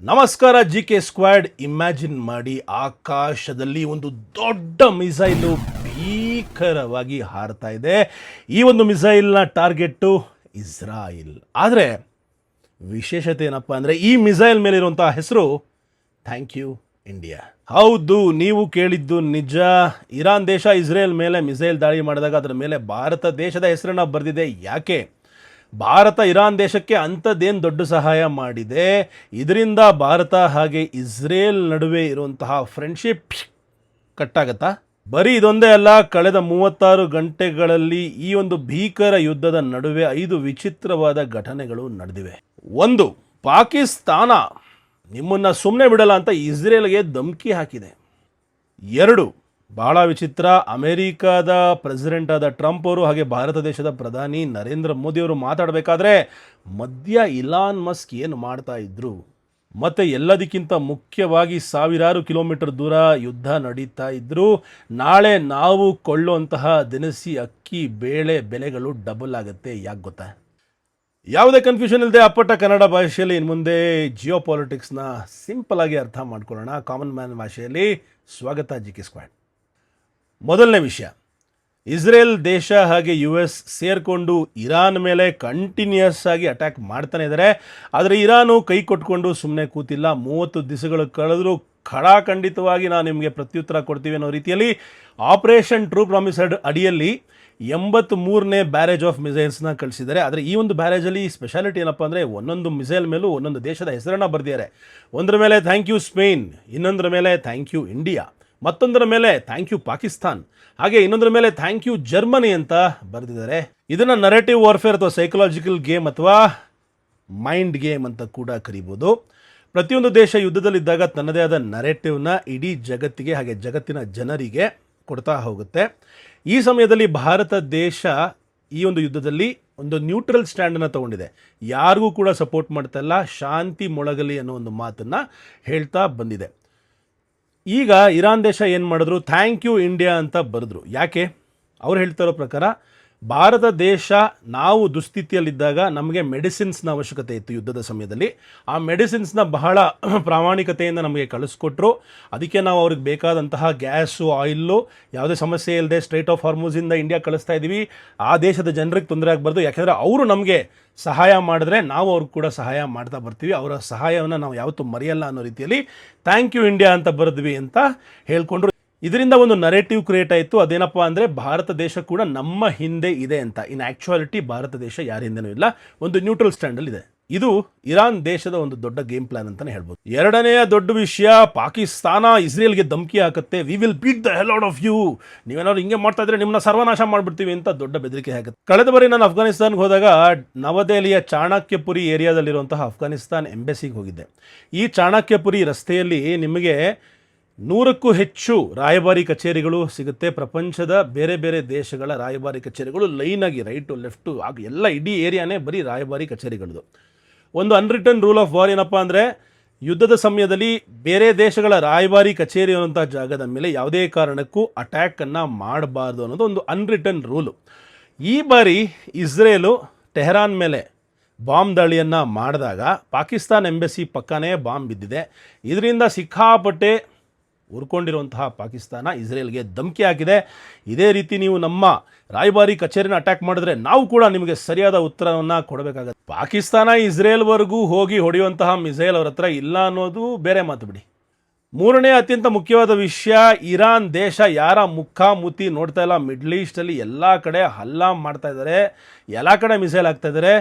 ನಮಸ್ಕಾರ G K squad. Imagine ಮಾಡಿ, ಆಕಾಶದಲ್ಲಿ ಒಂದು ದೊಡ್ಡ ಮಿಸೈಲು ಭೀಕರವಾಗಿ ಹಾರ್ತಾ ಇದೆ. ಈ ಒಂದು ಮಿಸೈಲ್ನ ಟಾರ್ಗೆಟ್ಟು ಇಸ್ರಾಯಿಲ್. ಆದರೆ ವಿಶೇಷತೆ ಏನಪ್ಪ ಅಂದರೆ ಈ ಮಿಸೈಲ್ ಮೇಲಿರುವಂಥ ಹೆಸರು ಥ್ಯಾಂಕ್ ಯು ಇಂಡಿಯಾ. ಹೌದು, ನೀವು ಕೇಳಿದ್ದು ನಿಜ. ಇರಾನ್ ದೇಶ ಇಸ್ರೇಲ್ ಮೇಲೆ ಮಿಸೈಲ್ ದಾಳಿ ಮಾಡಿದಾಗ ಅದರ ಮೇಲೆ ಭಾರತ ದೇಶದ ಹೆಸರನ್ನು ಬರೆದಿದೆ. ಯಾಕೆ? ಭಾರತ ಇರಾನ್ ದೇಶಕ್ಕೆ ಅಂಥದ್ದೇನು ದೊಡ್ಡ ಸಹಾಯ ಮಾಡಿದೆ. ಇದರಿಂದ ಭಾರತ ಹಾಗೆ ಇಸ್ರೇಲ್ ನಡುವೆ ಇರುವಂತಹ ಫ್ರೆಂಡ್ಶಿಪ್ ಕಟ್ಟಾಗತ್ತಾ? ಬರೀ ಇದೊಂದೇ ಅಲ್ಲ, ಕಳೆದ 36 ಗಂಟೆಗಳಲ್ಲಿ ಈ ಒಂದು ಭೀಕರ ಯುದ್ಧದ ನಡುವೆ 5 ವಿಚಿತ್ರವಾದ ಘಟನೆಗಳು ನಡೆದಿವೆ. 1, ಪಾಕಿಸ್ತಾನ ನಿಮ್ಮನ್ನು ಸುಮ್ಮನೆ ಬಿಡಲ್ಲ ಅಂತ ಇಸ್ರೇಲ್ಗೆ ಧಮಕಿ ಹಾಕಿದೆ. 2, ಬಹಳ ವಿಚಿತ್ರ, ಅಮೆರಿಕದ ಪ್ರೆಸಿಡೆಂಟ್ ಆದ ಟ್ರಂಪ್ ಅವರು ಹಾಗೆ ಭಾರತ ದೇಶದ ಪ್ರಧಾನಿ ನರೇಂದ್ರ ಮೋದಿ ಅವರು ಮಾತಾಡಬೇಕಾದ್ರೆ ಮಧ್ಯ ಇಲಾನ್ ಮಸ್ಕ್ ಏನು ಮಾಡ್ತಾ ಇದ್ರು. ಮತ್ತು ಎಲ್ಲದಕ್ಕಿಂತ ಮುಖ್ಯವಾಗಿ ಸಾವಿರಾರು ಕಿಲೋಮೀಟರ್ ದೂರ ಯುದ್ಧ ನಡೀತಾ ಇದ್ರು. ನಾಳೆ ನಾವು ಕೊಳ್ಳುವಂತಹ ದಿನಸಿ ಅಕ್ಕಿ ಬೇಳೆ ಬೆಲೆಗಳು ಡಬಲ್ ಆಗುತ್ತೆ. ಯಾಕೆ ಗೊತ್ತಾ? ಯಾವುದೇ ಕನ್ಫ್ಯೂಷನ್ ಇಲ್ಲದೆ ಅಪ್ಪಟ ಕನ್ನಡ ಭಾಷೆಯಲ್ಲಿ ಇನ್ನು ಮುಂದೆ ಜಿಯೋ ಪಾಲಿಟಿಕ್ಸ್ನ ಸಿಂಪಲ್ ಆಗಿ ಅರ್ಥ ಮಾಡ್ಕೊಳ್ಳೋಣ. ಕಾಮನ್ ಮ್ಯಾನ್ ಭಾಷೆಯಲ್ಲಿ ಸ್ವಾಗತ ಜಿ ಕೆ ಸ್ಕ್ವಾಡ್. ಮೊದಲನೇ ವಿಷಯ, ಇಸ್ರೇಲ್ ದೇಶ ಹಾಗೆ US ಸೇರಿಕೊಂಡು ಇರಾನ್ ಮೇಲೆ ಕಂಟಿನ್ಯೂಸ್ ಆಗಿ ಅಟ್ಯಾಕ್ ಮಾಡ್ತಾನೆ ಇದ್ದಾರೆ. ಆದರೆ ಇರಾನು ಕೈ ಕೊಟ್ಕೊಂಡು ಸುಮ್ಮನೆ ಕೂತಿಲ್ಲ. 30 ದಿವಸಗಳು ಕಳೆದರೂ ಖಡಾಖಂಡಿತವಾಗಿ ನಾವು ನಿಮಗೆ ಪ್ರತ್ಯುತ್ತರ ಕೊಡ್ತೀವಿ ಅನ್ನೋ ರೀತಿಯಲ್ಲಿ ಆಪರೇಷನ್ ಟ್ರೂ ಪ್ರಾಮಿಸಡ್ ಅಡಿಯಲ್ಲಿ 83ನೇ ಬ್ಯಾರೇಜ್ ಆಫ್ ಮಿಸೈಲ್ಸ್ನ ಕಳಿಸಿದ್ದಾರೆ. ಆದರೆ ಈ ಒಂದು ಬ್ಯಾರೇಜಲ್ಲಿ ಸ್ಪೆಷಾಲಿಟಿ ಏನಪ್ಪ ಅಂದರೆ ಒಂದೊಂದು ಮಿಸೈಲ್ ಮೇಲೂ ಒಂದೊಂದು ದೇಶದ ಹೆಸರನ್ನು ಬರೆದಿದ್ದಾರೆ. ಒಂದರ ಮೇಲೆ ಥ್ಯಾಂಕ್ ಯು ಸ್ಪೇನ್, ಇನ್ನೊಂದರ ಮೇಲೆ ಥ್ಯಾಂಕ್ ಯು ಇಂಡಿಯಾ, ಮತ್ತೊಂದರ ಮೇಲೆ ಥ್ಯಾಂಕ್ ಯು ಪಾಕಿಸ್ತಾನ್, ಹಾಗೆ ಇನ್ನೊಂದರ ಮೇಲೆ ಥ್ಯಾಂಕ್ ಯು ಜರ್ಮನಿ ಅಂತ ಬರೆದಿದ್ದಾರೆ. ಇದನ್ನು ನರೇಟಿವ್ ವಾರ್ಫೇರ್ ಅಥವಾ ಸೈಕಲಾಜಿಕಲ್ ಗೇಮ್ ಅಥವಾ ಮೈಂಡ್ ಗೇಮ್ ಅಂತ ಕೂಡ ಕರೀಬೋದು. ಪ್ರತಿಯೊಂದು ದೇಶ ಯುದ್ಧದಲ್ಲಿದ್ದಾಗ ತನ್ನದೇ ಆದ ನರೇಟಿವ್ನ ಇಡೀ ಜಗತ್ತಿಗೆ ಹಾಗೆ ಜಗತ್ತಿನ ಜನರಿಗೆ ಕೊಡ್ತಾ ಹೋಗುತ್ತೆ. ಈ ಸಮಯದಲ್ಲಿ ಭಾರತ ದೇಶ ಈ ಒಂದು ಯುದ್ಧದಲ್ಲಿ ಒಂದು ನ್ಯೂಟ್ರಲ್ ಸ್ಟ್ಯಾಂಡನ್ನು ತಗೊಂಡಿದೆ. ಯಾರಿಗೂ ಕೂಡ ಸಪೋರ್ಟ್ ಮಾಡ್ತಾ ಇಲ್ಲ, ಶಾಂತಿ ಮೊಳಗಲಿ ಅನ್ನೋ ಒಂದು ಮಾತನ್ನು ಹೇಳ್ತಾ ಬಂದಿದೆ. ಈಗ ಇರಾನ್ ದೇಶ ಏನು ಮಾಡಿದ್ರು, ಥ್ಯಾಂಕ್ ಯು ಇಂಡಿಯಾ ಅಂತ ಬರೆದ್ರು. ಯಾಕೆ? ಅವ್ರು ಹೇಳ್ತಾ ಇರೋ ಪ್ರಕಾರ ಭಾರತ ದೇಶ ನಾವು ದುಸ್ಥಿತಿಯಲ್ಲಿದ್ದಾಗ ನಮಗೆ ಮೆಡಿಸಿನ್ಸ್ನ ಅವಶ್ಯಕತೆ ಇತ್ತು ಯುದ್ಧದ ಸಮಯದಲ್ಲಿ. ಆ ಮೆಡಿಸಿನ್ಸ್ನ ಬಹಳ ಪ್ರಾಮಾಣಿಕತೆಯಿಂದ ನಮಗೆ ಕಳಿಸ್ಕೊಟ್ರು. ಅದಕ್ಕೆ ನಾವು ಅವ್ರಿಗೆ ಬೇಕಾದಂತಹ ಗ್ಯಾಸು, ಆಯಿಲ್ಲು ಯಾವುದೇ ಸಮಸ್ಯೆ ಇಲ್ಲದೆ ಸ್ಟ್ರೈಟ್ ಆಫ್ ಹಾರ್ಮುಜಿಂದ ಇಂಡಿಯಾ ಕಳಿಸ್ತಾ ಇದ್ದೀವಿ. ಆ ದೇಶದ ಜನರಿಗೆ ತೊಂದರೆ ಆಗಬಾರ್ದು. ಯಾಕೆಂದರೆ ಅವರು ನಮಗೆ ಸಹಾಯ ಮಾಡಿದ್ರೆ ನಾವು ಅವ್ರಿಗೆ ಕೂಡ ಸಹಾಯ ಮಾಡ್ತಾ ಬರ್ತೀವಿ. ಅವರ ಸಹಾಯವನ್ನು ನಾವು ಯಾವತ್ತೂ ಮರೆಯಲ್ಲ ಅನ್ನೋ ರೀತಿಯಲ್ಲಿ ಥ್ಯಾಂಕ್ ಯು ಇಂಡಿಯಾ ಅಂತ ಬರೆದ್ವಿ ಅಂತ ಹೇಳ್ಕೊಂಡ್ರು. ಇದರಿಂದ ಒಂದು ನರೇಟಿವ್ ಕ್ರಿಯೇಟ್ ಆಯಿತು. ಅದೇನಪ್ಪ ಅಂದರೆ ಭಾರತ ದೇಶ ಕೂಡ ನಮ್ಮ ಹಿಂದೆ ಇದೆ ಅಂತ. ಇನ್ ಆ್ಯಕ್ಚುಯಾಲಿಟಿ ಭಾರತ ದೇಶ ಯಾರ ಹಿಂದೆನೂ ಇಲ್ಲ, ಒಂದು ನ್ಯೂಟ್ರಲ್ ಸ್ಟ್ಯಾಂಡಲ್ಲಿ ಇದೆ. ಇದು ಇರಾನ್ ದೇಶದ ಒಂದು ದೊಡ್ಡ ಗೇಮ್ ಪ್ಲಾನ್ ಅಂತಲೇ ಹೇಳ್ಬೋದು. ಎರಡನೆಯ ದೊಡ್ಡ ವಿಷಯ, ಪಾಕಿಸ್ತಾನ ಇಸ್ರೇಲ್ಗೆ ಧಮಕಿ ಹಾಕುತ್ತೆ. We will beat the hell out of you, ನೀವೇನಾದ್ರು ಹಿಂಗೆ ಮಾಡ್ತಾ ಇದ್ರೆ ನಿಮ್ಮನ್ನ ಸರ್ವನಾಶ ಮಾಡಿಬಿಡ್ತೀವಿ ಅಂತ ದೊಡ್ಡ ಬೆದರಿಕೆ ಹಾಕುತ್ತೆ. ಕಳೆದ ಬಾರಿ ನಾನು ಅಫ್ಘಾನಿಸ್ತಾನ್ಗೆ ಹೋದಾಗ ನವದೆಹಲಿಯ ಚಾಣಕ್ಯಪುರಿ ಏರಿಯಾದಲ್ಲಿರುವಂತಹ ಅಫ್ಘಾನಿಸ್ತಾನ್ ಎಂಬೆಸಿಗೆ ಹೋಗಿದ್ದೆ. ಈ ಚಾಣಕ್ಯಪುರಿ ರಸ್ತೆಯಲ್ಲಿ ನಿಮಗೆ 100ಕ್ಕೂ ಹೆಚ್ಚು ರಾಯಭಾರಿ ಕಚೇರಿಗಳು ಸಿಗುತ್ತೆ. ಪ್ರಪಂಚದ ಬೇರೆ ಬೇರೆ ದೇಶಗಳ ರಾಯಭಾರಿ ಕಚೇರಿಗಳು ಲೈನಾಗಿ ರೈಟು ಲೆಫ್ಟು ಆಗ ಎಲ್ಲ ಇಡೀ ಏರಿಯಾನೇ ಬರೀ ರಾಯಭಾರಿ ಕಚೇರಿಗಳದು. ಒಂದು ಅನ್ರಿಟನ್ ರೂಲ್ ಆಫ್ ವಾರ್ ಏನಪ್ಪ ಅಂದರೆ ಯುದ್ಧದ ಸಮಯದಲ್ಲಿ ಬೇರೆ ದೇಶಗಳ ರಾಯಭಾರಿ ಕಚೇರಿ ಅನ್ನೋಂಥ ಜಾಗದ ಮೇಲೆ ಯಾವುದೇ ಕಾರಣಕ್ಕೂ ಅಟ್ಯಾಕನ್ನು ಮಾಡಬಾರ್ದು ಅನ್ನೋದು ಒಂದು ಅನ್ರಿಟನ್ ರೂಲು. ಈ ಬಾರಿ ಇಸ್ರೇಲು ಟೆಹರಾನ್ ಮೇಲೆ ಬಾಂಬ್ ದಾಳಿಯನ್ನು ಮಾಡಿದಾಗ ಪಾಕಿಸ್ತಾನ್ ಎಂಬೆಸಿ ಪಕ್ಕನೇ ಬಾಂಬ್ ಬಿದ್ದಿದೆ. ಇದರಿಂದ ಸಿಕ್ಕಾಪಟ್ಟೆ ಉರ್ಕೊಂಡಿರುವಂತಹ ಪಾಕಿಸ್ತಾನ ಇಸ್ರೇಲ್ಗೆ ಧಮಕಿ ಹಾಕಿದೆ. ಇದೇ ರೀತಿ ನೀವು ನಮ್ಮ ರಾಯಭಾರಿ ಕಚೇರಿನ ಅಟ್ಯಾಕ್ ಮಾಡಿದ್ರೆ ನಾವು ಕೂಡ ನಿಮಗೆ ಸರಿಯಾದ ಉತ್ತರವನ್ನು ಕೊಡಬೇಕಾಗತ್ತೆ. ಪಾಕಿಸ್ತಾನ ಇಸ್ರೇಲ್ವರೆಗೂ ಹೋಗಿ ಹೊಡೆಯುವಂತಹ ಮಿಸೈಲ್ ಅವ್ರ ಹತ್ರ ಇಲ್ಲ ಅನ್ನೋದು ಬೇರೆ ಮಾತು ಬಿಡಿ. ಮೂರನೇ ಅತ್ಯಂತ ಮುಖ್ಯವಾದ ವಿಷಯ, ಇರಾನ್ ದೇಶ ಯಾರ ಮುಖಾಮುಖಿ ನೋಡ್ತಾ ಇಲ್ಲ. ಮಿಡ್ಲ್ ಈಸ್ಟಲ್ಲಿ ಎಲ್ಲ ಕಡೆ ಹಲ್ಲಾ ಮಾಡ್ತಾ ಇದ್ದಾರೆ, ಎಲ್ಲ ಕಡೆ ಮಿಸೈಲ್ ಆಗ್ತಾ ಇದ್ದಾರೆ.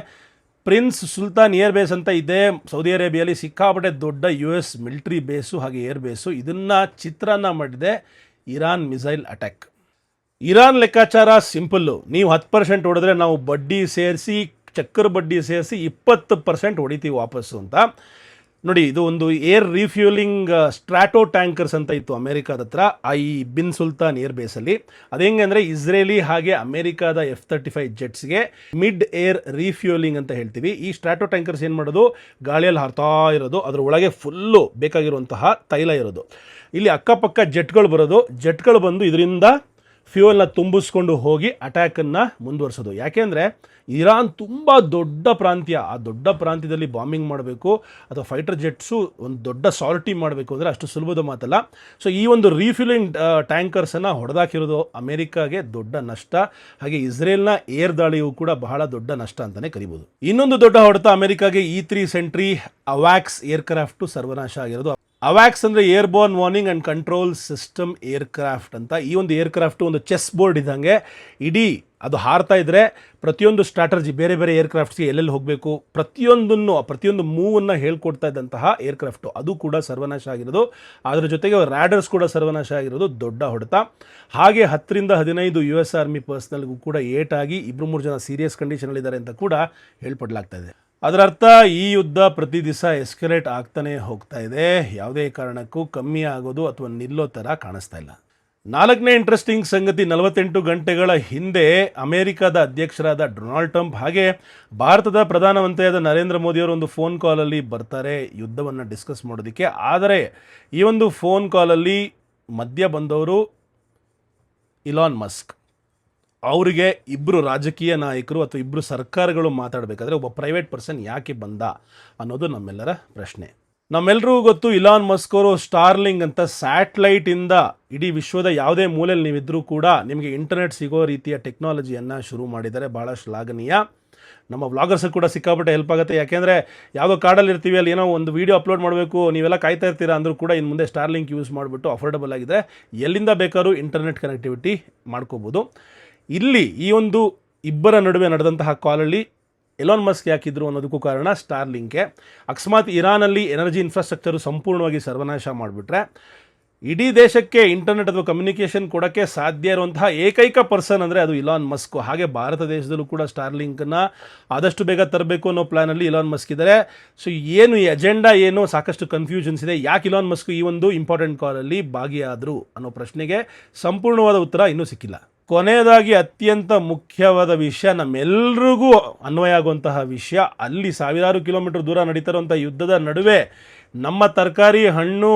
ಪ್ರಿನ್ಸ್ ಸುಲ್ತಾನ್ ಏರ್ ಬೇಸ್ ಅಂತ ಇದೆ ಸೌದಿ ಅರೇಬಿಯಲ್ಲಿ, ಸಿಕ್ಕಾಪಟ್ಟೆ ದೊಡ್ಡ US ಮಿಲಿಟರಿ ಬೇಸು ಹಾಗೆ ಏರ್ ಬೇಸು. ಇದನ್ನು ಚಿತ್ರಾನ್ನ ಮಾಡಿದೆ ಇರಾನ್ ಮಿಸೈಲ್ ಅಟ್ಯಾಕ್. ಇರಾನ್ ಲೆಕ್ಕಾಚಾರ ಸಿಂಪಲ್ಲು, ನೀವು 10% ಹೊಡೆದ್ರೆ ನಾವು ಬಡ್ಡಿ ಸೇರಿಸಿ, ಚಕ್ಕರ್ ಬಡ್ಡಿ ಸೇರಿಸಿ 20% ಹೊಡಿತೀವಿ ವಾಪಸ್ಸು ಅಂತ. ನೋಡಿ, ಇದು ಒಂದು ಏರ್ ರಿಫ್ಯೂಲಿಂಗ್ ಸ್ಟ್ರಾಟೋ ಟ್ಯಾಂಕರ್ಸ್ ಅಂತ ಇತ್ತು ಅಮೇರಿಕಾದ ಹತ್ರ ಈ ಬಿನ್ ಸುಲ್ತಾನ್ ಏರ್ ಬೇಸಲ್ಲಿ. ಅದು ಹೆಂಗೆ ಅಂದರೆ ಇಸ್ರೇಲಿ ಹಾಗೆ ಅಮೇರಿಕಾದ F-35 ಜೆಟ್ಸ್ಗೆ ಮಿಡ್ ಏರ್ ರಿಫ್ಯೂಲಿಂಗ್ ಅಂತ ಹೇಳ್ತೀವಿ. ಈ ಸ್ಟ್ರಾಟೋ ಟ್ಯಾಂಕರ್ಸ್ ಏನು ಮಾಡೋದು, ಗಾಳಿಯಲ್ಲಿ ಹಾರ್ತಾ ಇರೋದು, ಅದರ ಒಳಗೆ ಫುಲ್ಲು ಬೇಕಾಗಿರುವಂತಹ ತೈಲ ಇರೋದು. ಇಲ್ಲಿ ಅಕ್ಕಪಕ್ಕ ಜೆಟ್ಗಳು ಬರೋದು, ಜೆಟ್ಗಳು ಬಂದು ಇದರಿಂದ ಫ್ಯೂಯಲ್ನ ತುಂಬಿಸ್ಕೊಂಡು ಹೋಗಿ ಅಟ್ಯಾಕನ್ನು ಮುಂದುವರಿಸೋದು. ಯಾಕೆಂದರೆ ಇರಾನ್ ತುಂಬ ದೊಡ್ಡ ಪ್ರಾಂತ್ಯ, ಆ ದೊಡ್ಡ ಪ್ರಾಂತ್ಯದಲ್ಲಿ ಬಾಂಬಿಂಗ್ ಮಾಡಬೇಕು ಅಥವಾ ಫೈಟರ್ ಜೆಟ್ಸು ಒಂದು ದೊಡ್ಡ ಸಾರ್ಟಿ ಮಾಡಬೇಕು ಅಂದರೆ ಅಷ್ಟು ಸುಲಭದ ಮಾತಲ್ಲ. ಸೊ ಈ ಒಂದು ರೀಫಿಲಿಂಗ್ ಟ್ಯಾಂಕರ್ಸನ್ನು ಹೊಡೆದಾಕಿರೋದು ಅಮೆರಿಕಾಗೆ ದೊಡ್ಡ ನಷ್ಟ. ಹಾಗೆ ಇಸ್ರೇಲ್ನ ಏರ್ ದಾಳಿಯೂ ಕೂಡ ಬಹಳ ದೊಡ್ಡ ನಷ್ಟ ಅಂತಲೇ ಕರಿಬೋದು. ಇನ್ನೊಂದು ದೊಡ್ಡ ಹೊಡೆತ ಅಮೆರಿಕಾಗೆ E-3 ಸೆಂಟ್ರಿ ಅವಾಕ್ಸ್ ಏರ್ಕ್ರಾಫ್ಟು ಸರ್ವನಾಶ ಆಗಿರೋದು. ಅವಾಕ್ಸ್ ಅಂದರೆ airborne warning and control system aircraft ಅಂತ. ಈ ಒಂದು ಏರ್ಕ್ರಾಫ್ಟು ಒಂದು ಚೆಸ್ ಬೋರ್ಡ್ ಇದ್ದಂಗೆ, ಇಡೀ ಅದು ಹಾರ್ತಾ ಇದ್ದರೆ ಪ್ರತಿಯೊಂದು ಸ್ಟ್ರಾಟರ್ಜಿ ಬೇರೆ ಬೇರೆ ಏರ್ಕ್ರಾಫ್ಟ್ಸ್ಗೆ ಎಲ್ಲೆಲ್ಲಿ ಹೋಗಬೇಕು ಪ್ರತಿಯೊಂದು ಮೂವನ್ನು ಹೇಳ್ಕೊಡ್ತಾ ಇದ್ದಂತಹ ಏರ್ಕ್ರಾಫ್ಟು ಅದು ಕೂಡ ಸರ್ವನಾಶ ಆಗಿರೋದು. ಅದರ ಜೊತೆಗೆ ರ್ಯಾಡರ್ಸ್ ಕೂಡ ಸರ್ವನಾಶ ಆಗಿರೋದು ದೊಡ್ಡ ಹೊಡೆತ. ಹಾಗೆ 10ರಿಂದ 15 US ಆರ್ಮಿ ಪರ್ಸ್ನಲ್ಗೂ ಕೂಡ ಏಟಾಗಿ 2-3 ಜನ ಸೀರಿಯಸ್ ಕಂಡೀಷನಲ್ಲಿದ್ದಾರೆ ಅಂತ ಕೂಡ ಹೇಳ್ಪಡ್ಲಾಗ್ತಾ ಇದೆ. ಅದರ ಅರ್ಥ ಈ ಯುದ್ಧ ಪ್ರತಿ ದಿವಸ ಎಸ್ಕಲೇಟ್ ಆಗ್ತಾನೆ ಹೋಗ್ತಾ ಇದೆ, ಯಾವುದೇ ಕಾರಣಕ್ಕೂ ಕಮ್ಮಿ ಆಗೋದು ಅಥವಾ ನಿಲ್ಲೋ ಥರ ಕಾಣಿಸ್ತಾ ಇಲ್ಲ. 4ನೇ ಇಂಟ್ರೆಸ್ಟಿಂಗ್ ಸಂಗತಿ, 48 ಗಂಟೆಗಳ ಹಿಂದೆ ಅಮೆರಿಕದ ಅಧ್ಯಕ್ಷರಾದ ಡೊನಾಲ್ಡ್ ಟ್ರಂಪ್ ಹಾಗೆ ಭಾರತದ ಪ್ರಧಾನಮಂತ್ರಿಯಾದ ನರೇಂದ್ರ ಮೋದಿಯವರು ಒಂದು ಫೋನ್ ಕಾಲಲ್ಲಿ ಬರ್ತಾರೆ ಯುದ್ಧವನ್ನು ಡಿಸ್ಕಸ್ ಮಾಡೋದಕ್ಕೆ. ಆದರೆ ಈ ಒಂದು ಫೋನ್ ಕಾಲಲ್ಲಿ ಮಧ್ಯ ಬಂದವರು ಇಲಾನ್ ಮಸ್ಕ್. ಅವರಿಗೆ ಇಬ್ಬರು ರಾಜಕೀಯ ನಾಯಕರು ಅಥವಾ ಇಬ್ಬರು ಸರ್ಕಾರಗಳು ಮಾತಾಡಬೇಕಾದ್ರೆ ಒಬ್ಬ ಪ್ರೈವೇಟ್ ಪರ್ಸನ್ ಯಾಕೆ ಬಂದ ಅನ್ನೋದು ನಮ್ಮೆಲ್ಲರ ಪ್ರಶ್ನೆ. ನಮ್ಮೆಲ್ಲರಿಗೂ ಗೊತ್ತು, ಇಲಾನ್ ಮಸ್ಕ್ ಅವರು ಸ್ಟಾರ್ಲಿಂಗ್ ಅಂತ ಸ್ಯಾಟಲೈಟಿಂದ ಇಡೀ ವಿಶ್ವದ ಯಾವುದೇ ಮೂಲೆಯಲ್ಲಿ ನೀವಿದ್ರೂ ಕೂಡ ನಿಮಗೆ ಇಂಟರ್ನೆಟ್ ಸಿಗೋ ರೀತಿಯ ಟೆಕ್ನಾಲಜಿಯನ್ನು ಶುರು ಮಾಡಿದ್ದಾರೆ. ಭಾಳ ಶ್ಲಾಘನೀಯ. ನಮ್ಮ ವ್ಲಾಗರ್ಸ್ ಕೂಡ ಸಿಕ್ಕಾಪಟ್ಟೆ ಹೆಲ್ಪ್ ಆಗುತ್ತೆ. ಯಾಕೆಂದರೆ ಯಾವುದೋ ಕಾಡಲ್ಲಿ ಇರ್ತೀವಿ, ಅಲ್ಲಿ ಏನೋ ಒಂದು ವೀಡಿಯೋ ಅಪ್ಲೋಡ್ ಮಾಡಬೇಕು, ನೀವೆಲ್ಲ ಕಾಯ್ತಾ ಇರ್ತೀರಾ ಅಂದರೂ ಕೂಡ ಇನ್ನು ಮುಂದೆ ಸ್ಟಾರ್ಲಿಂಕ್ ಯೂಸ್ ಮಾಡಿಬಿಟ್ಟು ಅಫೋರ್ಡಬಲ್ ಆಗಿದೆ, ಎಲ್ಲಿಂದ ಬೇಕಾದ್ರೂ ಇಂಟರ್ನೆಟ್ ಕನೆಕ್ಟಿವಿಟಿ ಮಾಡ್ಕೋಬೋದು. ಇಲ್ಲಿ ಈ ಒಂದು ಇಬ್ಬರ ನಡುವೆ ನಡೆದಂತಹ ಕಾಲಲ್ಲಿ ಎಲಾನ್ ಮಸ್ಕ್ ಯಾಕಿದ್ರು ಅನ್ನೋದಕ್ಕೂ ಕಾರಣ ಸ್ಟಾರ್ಲಿಂಕೆ. ಅಕಸ್ಮಾತ್ ಇರಾನಲ್ಲಿ ಎನರ್ಜಿ ಇನ್ಫ್ರಾಸ್ಟ್ರಕ್ಚರು ಸಂಪೂರ್ಣವಾಗಿ ಸರ್ವನಾಶ ಮಾಡಿಬಿಟ್ರೆ ಇಡೀ ದೇಶಕ್ಕೆ ಇಂಟರ್ನೆಟ್ ಅಥವಾ ಕಮ್ಯುನಿಕೇಷನ್ ಕೊಡೋಕ್ಕೆ ಸಾಧ್ಯ ಇರುವಂತಹ ಏಕೈಕ ಪರ್ಸನ್ ಅಂದರೆ ಅದು ಇಲಾನ್ ಮಸ್ಕ್. ಹಾಗೆ ಭಾರತ ದೇಶದಲ್ಲೂ ಕೂಡ ಸ್ಟಾರ್ಲಿಂಕನ್ನು ಆದಷ್ಟು ಬೇಗ ತರಬೇಕು ಅನ್ನೋ ಪ್ಲ್ಯಾನಲ್ಲಿ ಇಲಾನ್ ಮಸ್ಕ್ ಇದ್ದಾರೆ. ಸೊ ಏನು ಈ ಅಜೆಂಡಾ ಏನು, ಸಾಕಷ್ಟು ಕನ್ಫ್ಯೂಷನ್ಸ್ ಇದೆ. ಯಾಕೆ ಇಲಾನ್ ಮಸ್ಕ್ ಈ ಒಂದು ಇಂಪಾರ್ಟೆಂಟ್ ಕಾಲಲ್ಲಿ ಭಾಗಿಯಾದರು ಅನ್ನೋ ಪ್ರಶ್ನೆಗೆ ಸಂಪೂರ್ಣವಾದ ಉತ್ತರ ಇನ್ನೂ ಸಿಕ್ಕಿಲ್ಲ. ಕೊನೆಯದಾಗಿ ಅತ್ಯಂತ ಮುಖ್ಯವಾದ ವಿಷಯ, ನಮ್ಮೆಲ್ಲರಿಗೂ ಅನ್ವಯ ಆಗುವಂತಹ ವಿಷಯ, ಅಲ್ಲಿ ಸಾವಿರಾರು ಕಿಲೋಮೀಟರ್ ದೂರ ನಡೀತಿರುವಂಥ ಯುದ್ಧದ ನಡುವೆ ನಮ್ಮ ತರಕಾರಿ, ಹಣ್ಣು,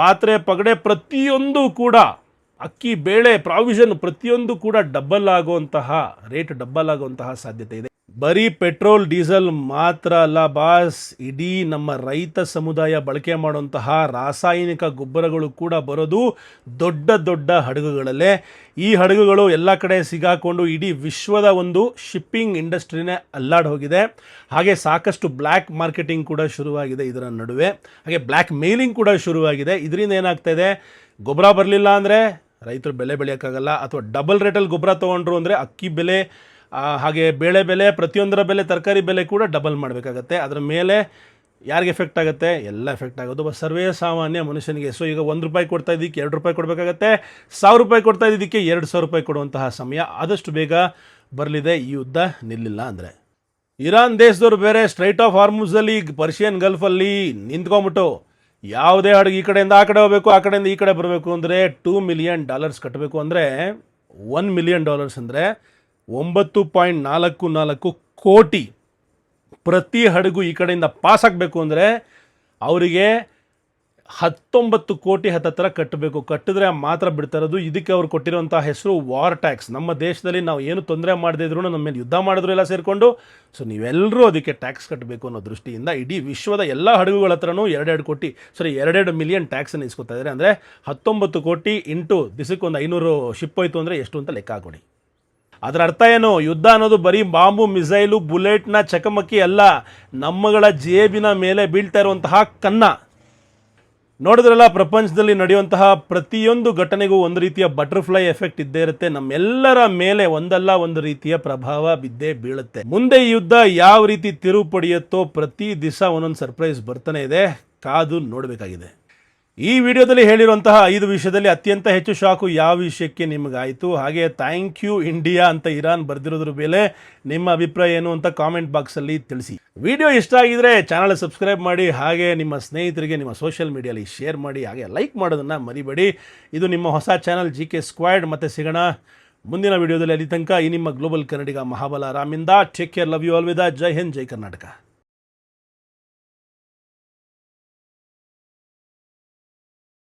ಪಾತ್ರೆ, ಪಗಡೆ ಪ್ರತಿಯೊಂದು ಕೂಡ, ಅಕ್ಕಿ, ಬೇಳೆ, ಪ್ರಾವಿಷನ್ ಪ್ರತಿಯೊಂದು ಕೂಡ ರೇಟ್ ಡಬ್ಬಲ್ ಆಗುವಂತಹ ಸಾಧ್ಯತೆ ಇದೆ. ಬರೀ ಪೆಟ್ರೋಲ್ ಡೀಸೆಲ್ ಮಾತ್ರ ಅಲ್ಲ ಬಾಸ್, ಇಡೀ ನಮ್ಮ ರೈತ ಸಮುದಾಯ ಬಳಕೆ ಮಾಡುವಂತಹ ರಾಸಾಯನಿಕ ಗೊಬ್ಬರಗಳು ಕೂಡ ಬರೋದು ದೊಡ್ಡ ದೊಡ್ಡ ಹಡಗುಗಳಲ್ಲೇ. ಈ ಹಡಗುಗಳು ಎಲ್ಲ ಕಡೆ ಸಿಗಾಕೊಂಡು ಇಡೀ ವಿಶ್ವದ ಒಂದು ಶಿಪ್ಪಿಂಗ್ ಇಂಡಸ್ಟ್ರಿನೇ ಅಲ್ಲಾಡ್ ಹೋಗಿದೆ. ಹಾಗೆ ಸಾಕಷ್ಟು ಬ್ಲ್ಯಾಕ್ ಮಾರ್ಕೆಟಿಂಗ್ ಕೂಡ ಶುರುವಾಗಿದೆ ಇದರ ನಡುವೆ. ಹಾಗೆ ಬ್ಲ್ಯಾಕ್ ಮೇಲಿಂಗ್ ಕೂಡ ಶುರುವಾಗಿದೆ. ಇದರಿಂದ ಏನಾಗ್ತಾ ಇದೆ, ಗೊಬ್ಬರ ಬರಲಿಲ್ಲ ಅಂದರೆ ರೈತರು ಬೆಳೆ ಬೆಳೆಯೋಕ್ಕಾಗಲ್ಲ, ಅಥವಾ ಡಬಲ್ ರೇಟಲ್ಲಿ ಗೊಬ್ಬರ ತೊಗೊಂಡ್ರು ಅಂದರೆ ಅಕ್ಕಿ ಬೆಲೆ, ಹಾಗೆ ಬೇಳೆ ಬೆಲೆ, ಪ್ರತಿಯೊಂದರ ಬೆಲೆ, ತರಕಾರಿ ಬೆಲೆ ಕೂಡ ಡಬಲ್ ಮಾಡಬೇಕಾಗತ್ತೆ. ಅದರ ಮೇಲೆ ಯಾರಿಗೆ ಎಫೆಕ್ಟ್ ಆಗುತ್ತೆ? ಎಲ್ಲ ಎಫೆಕ್ಟ್ ಆಗೋದು ಸರ್ವೇ ಸಾಮಾನ್ಯ ಮನುಷ್ಯನಿಗೆ. ಸೊ ಈಗ ₹1 ಕೊಡ್ತಾ ಇದ್ದಕ್ಕೆ ₹2 ಕೊಡಬೇಕಾಗತ್ತೆ, ₹1000 ಕೊಡ್ತಾ ಇದ್ದಕ್ಕೆ ₹2000 ಕೊಡುವಂತಹ ಸಮಯ ಆದಷ್ಟು ಬೇಗ ಬರಲಿದೆ, ಈ ಯುದ್ಧ ನಿಲ್ಲಿಲ್ಲ ಅಂದರೆ. ಇರಾನ್ ದೇಶದವರು ಬೇರೆ ಸ್ಟ್ರೈಟ್ ಆಫ್ ಹಾರ್ಮುಝಲ್ಲಿ, ಪರ್ಷಿಯನ್ ಗಲ್ಫಲ್ಲಿ ನಿಂತ್ಕೊಂಬಿಟ್ಟು ಯಾವುದೇ ಹಡಗು ಈ ಕಡೆಯಿಂದ ಆ ಕಡೆ ಹೋಗಬೇಕು, ಆ ಕಡೆಯಿಂದ ಈ ಕಡೆ ಬರಬೇಕು ಅಂದರೆ $2 ಮಿಲಿಯನ್ ಕಟ್ಟಬೇಕು. ಅಂದರೆ $1 ಮಿಲಿಯನ್ ಅಂದರೆ 9.44 ಕೋಟಿ. ಪ್ರತಿ ಹಡಗು ಈ ಕಡೆಯಿಂದ ಪಾಸ್ ಆಗಬೇಕು ಅಂದರೆ ಅವರಿಗೆ 19 ಕೋಟಿ ಹತ್ತತ್ರ ಕಟ್ಟಬೇಕು. ಕಟ್ಟಿದ್ರೆ ಮಾತ್ರ ಬಿಡ್ತಾ ಇರೋದು. ಇದಕ್ಕೆ ಅವ್ರು ಕೊಟ್ಟಿರುವಂಥ ಹೆಸರು ವಾರ್ ಟ್ಯಾಕ್ಸ್. ನಮ್ಮ ದೇಶದಲ್ಲಿ ನಾವು ಏನು ತೊಂದರೆ ಮಾಡದೇ ಇದ್ರು, ನಮ್ಮ ಮೇಲೆ ಯುದ್ಧ ಮಾಡಿದ್ರು ಎಲ್ಲ ಸೇರಿಕೊಂಡು, ಸೊ ನೀವೆಲ್ಲರೂ ಅದಕ್ಕೆ ಟ್ಯಾಕ್ಸ್ ಕಟ್ಟಬೇಕು ಅನ್ನೋ ದೃಷ್ಟಿಯಿಂದ ಇಡೀ ವಿಶ್ವದ ಎಲ್ಲ ಹಡಗುಗಳ ಹತ್ರನೂ 2 ಮಿಲಿಯನ್ ಟ್ಯಾಕ್ಸನ್ನು ಇಸ್ಕೊತಾ ಇದ್ದಾರೆ. ಅಂದರೆ 19 ಕೋಟಿ ಇಂಟು ದಿಸಕ್ಕೆ ಒಂದು 500 ಶಿಪ್ ಹೋಯ್ತು ಅಂದರೆ ಎಷ್ಟು ಅಂತ ಲೆಕ್ಕ ಹಾಕೊಡಿ. ಅದರ ಅರ್ಥ ಏನು? ಯುದ್ಧ ಅನ್ನೋದು ಬರೀ ಬಾಂಬು, ಮಿಸೈಲು, ಬುಲೆಟ್ನ ಚಕಮಕಿ ಅಲ್ಲ, ನಮ್ಮಗಳ ಜೇಬಿನ ಮೇಲೆ ಬೀಳ್ತಾ ಇರುವಂತಹ ಕನ್ನ. ನೋಡಿದ್ರಲ್ಲ, ಪ್ರಪಂಚದಲ್ಲಿ ನಡೆಯುವಂತಹ ಪ್ರತಿಯೊಂದು ಘಟನೆಗೂ ಒಂದು ರೀತಿಯ ಬಟರ್ಫ್ಲೈ ಎಫೆಕ್ಟ್ ಇದ್ದೇ ಇರುತ್ತೆ. ನಮ್ಮೆಲ್ಲರ ಮೇಲೆ ಒಂದಲ್ಲ ಒಂದು ರೀತಿಯ ಪ್ರಭಾವ ಬಿದ್ದೇ ಬೀಳುತ್ತೆ. ಮುಂದೆ ಈ ಯುದ್ಧ ಯಾವ ರೀತಿ ತಿರುವು ಪಡೆಯುತ್ತೋ ಪ್ರತಿ ದಿವಸ ಒಂದೊಂದು ಸರ್ಪ್ರೈಸ್ ಬರ್ತಾನೆ ಇದೆ, ಕಾದು ನೋಡಬೇಕಾಗಿದೆ. ಈ ವಿಡಿಯೋದಲ್ಲಿ ಹೇಳಿರುವಂತಹ 5 ವಿಷಯದಲ್ಲಿ ಅತ್ಯಂತ ಹೆಚ್ಚು ಶಾಕು ಯಾವ ವಿಷಯಕ್ಕೆ ನಿಮಗಾಯಿತು? ಹಾಗೆ ಥ್ಯಾಂಕ್ ಯು ಇಂಡಿಯಾ ಅಂತ ಇರಾನ್ ಬರೆದಿರೋದ್ರ ಮೇಲೆ ನಿಮ್ಮ ಅಭಿಪ್ರಾಯ ಏನು ಅಂತ ಕಾಮೆಂಟ್ ಬಾಕ್ಸಲ್ಲಿ ತಿಳಿಸಿ. ವಿಡಿಯೋ ಇಷ್ಟ ಆಗಿದ್ರೆ ಚಾನಲ್ ಸಬ್ಸ್ಕ್ರೈಬ್ ಮಾಡಿ, ಹಾಗೆ ನಿಮ್ಮ ಸ್ನೇಹಿತರಿಗೆ ನಿಮ್ಮ ಸೋಷಿಯಲ್ ಮೀಡಿಯಲ್ಲಿ ಶೇರ್ ಮಾಡಿ, ಹಾಗೆ ಲೈಕ್ ಮಾಡೋದನ್ನು ಮರಿಬೇಡಿ. ಇದು ನಿಮ್ಮ ಹೊಸ ಚಾನಲ್ GK ಸ್ಕ್ವಾಡ್. ಮತ್ತೆ ಸಿಗೋಣ ಮುಂದಿನ ವಿಡಿಯೋದಲ್ಲಿ. ಅಲ್ಲಿ ತನಕ ಈ ನಿಮ್ಮ ಗ್ಲೋಬಲ್ ಕನ್ನಡಿಗ ಮಹಾಬಲ ರಾಮಿಂದ. Take care, love you all. With ಜೈ ಹಿಂದ್, ಜೈ ಕರ್ನಾಟಕ.